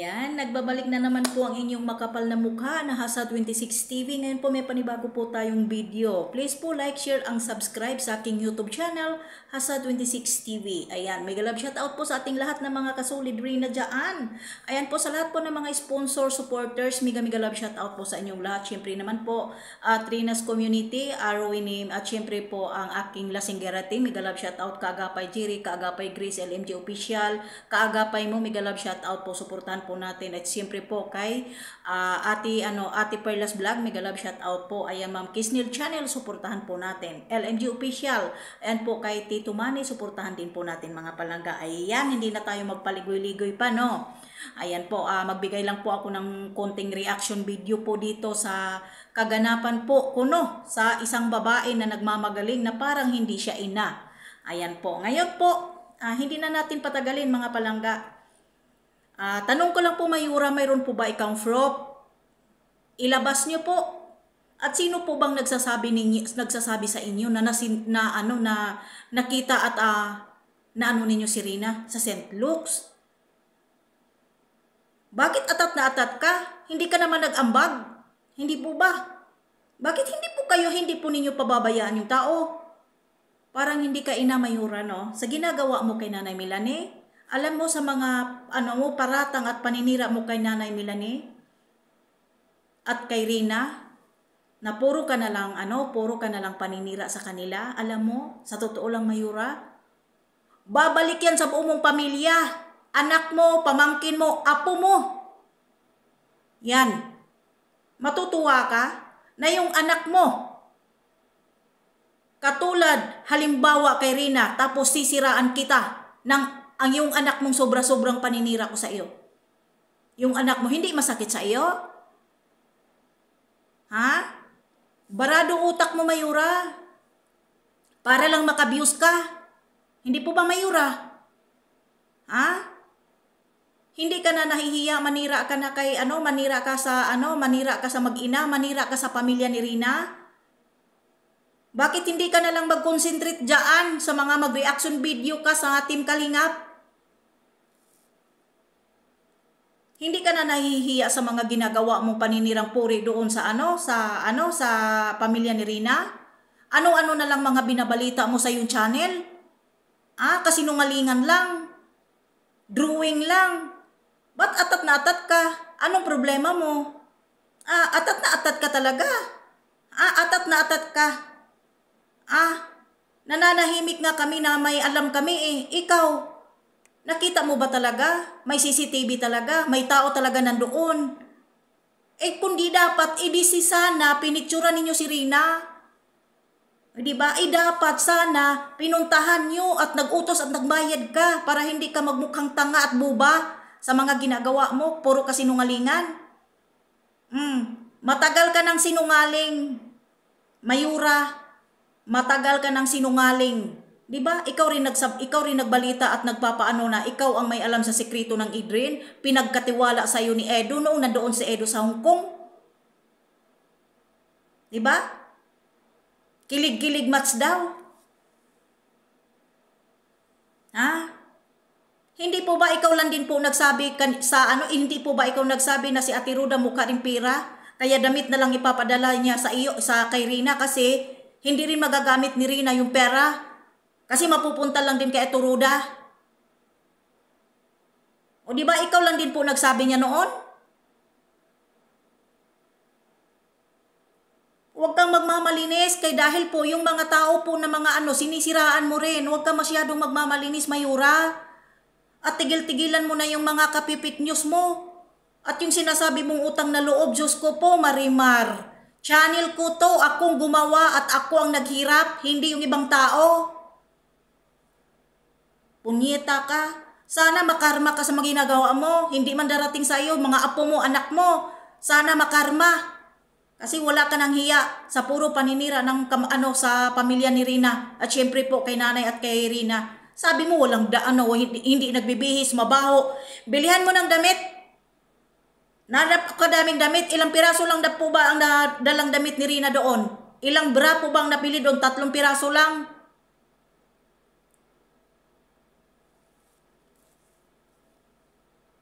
Ayan, nagbabalik na naman po ang inyong makapal na mukha na Hasa 26 TV. Ngayon po may panibago po tayong video. Please po like, share, ang subscribe sa aking YouTube channel, Hasa 26 TV. Ayan, may galab shoutout po sa ating lahat ng mga kasolid rin na dyan. Ayan po sa lahat po ng mga sponsor, supporters, mega galab shoutout po sa inyong lahat. Siyempre naman po, Trinas Community, Arwinim, at siyempre po ang aking Lasinggera team, mega galab shoutout kaagapay Jerry, kaagapay Grace, LMG Official, kaagapay mo, mega galab shoutout po, supportan po natin. At siyempre po kay Ate Perlas Vlog, mega love shout out po. Ayan Ma'am Kisnil Channel, suportahan po natin. LMG Official, and po kay Tito Manny, suportahan din po natin mga palangga. Ayan, hindi na tayo magpaligoy-ligoy pa, no? Ayan po, magbigay lang po ako ng konting reaction video po dito sa kaganapan po kuno sa isang babae na nagmamagaling na parang hindi siya ina. Ayan po, ngayon po, hindi na natin patagalin mga palangga. Tanong ko lang po, Mayura, mayroon po ba ikang frop? Ilabas niyo po. At sino po bang nagsasabi sa inyo na nakita at naano ninyo si Rina sa St. Luke's? Bakit atat na atat ka? Hindi ka naman nag-ambag? Hindi po ba? Bakit hindi po ninyo pababayaan yung tao? Parang hindi ka ina, Mayura, no? Sa ginagawa mo kay Nanay Melanie, alam mo sa mga paratang at paninira mo kay Nanay Melanie at kay Rina na puro ka na lang paninira sa kanila. Alam mo, sa totoo lang, Mayura, babalik yan sa buong mong pamilya. Anak mo, pamangkin mo, apo mo. Yan. Matutuwa ka na yung anak mo katulad halimbawa kay Rina, tapos sisiraan kita ng ang iyong anak mong sobra-sobrang paninira ko sa iyo. Yung anak mo, hindi masakit sa iyo? Ha? Barado utak mo, Mayura. Para lang makabuse ka. Hindi po ba, Mayura? Ha? Hindi ka na nahihiya, manira ka na kay manira ka sa mag-ina, manira ka sa pamilya ni Rina? Bakit hindi ka na lang mag-concentrate dyan sa mga mag-reaction video ka sa Team Kalingap? Hindi ka na nahihiya sa mga ginagawa mong paninirang puri doon sa sa pamilya ni Rina? Ano-ano na lang mga binabalita mo sa yung channel? Kasinungalingan lang. Drawing lang. Ba't atat na atat ka? Anong problema mo? Atat na atat ka talaga. Atat na atat ka. Nananahimik nga kami na may alam kami eh. Ikaw, nakita mo ba talaga? May CCTV talaga? May tao talaga nandoon? Kundi dapat, si sana pinicturan ninyo si Rina. Diba? Dapat sana pinuntahan nyo at nagutos at nagbayad ka para hindi ka magmukhang tanga at buba sa mga ginagawa mo. Puro ka sinungalingan. Matagal ka ng sinungaling, Mayura. Matagal ka ng sinungaling. Diba? Ikaw rin nagbalita at nagpapaano na ikaw ang may alam sa sekreto ng Idrin, pinagkatiwala sa iyo ni Edo noong nandoon si Edo sa Hong Kong. Diba? Kilig-kilig match daw. Hindi po ba ikaw lang din po nagsabi hindi po ba ikaw nagsabi na si Ate Ruda mukha ring pera, kaya damit na lang ipapadala niya sa kay Rina kasi hindi rin magagamit ni Rina yung pera? Kasi mapupunta lang din kay Ate Ruda. O di ba ikaw lang din po nagsabi niya noon? Huwag kang magmamalinis kay dahil po yung mga tao po na mga sinisiraan mo rin. Huwag kang masyadong magmamalinis, Mayura. At tigil-tigilan mo na yung mga kapipik news mo. At yung sinasabi mong utang na loob, Diyos ko po, Marimar. Channel ko to, akong gumawa at ako ang naghirap, hindi yung ibang tao. Punyeta ka. Sana makarma ka sa mga ginagawa mo. Hindi man darating sa iyo, mga apo mo, anak mo. Sana makarma. Kasi wala ka nang hiya sa puro paninira ng sa pamilya ni Rina. At syempre po kay nanay at kay Rina. Sabi mo walang hindi nagbibihis, mabaho. Bilihan mo ng damit. Kadaming damit. Ilang piraso lang po ba ang dalang damit ni Rina doon? Ilang bra po bang napili doon? 3 piraso lang.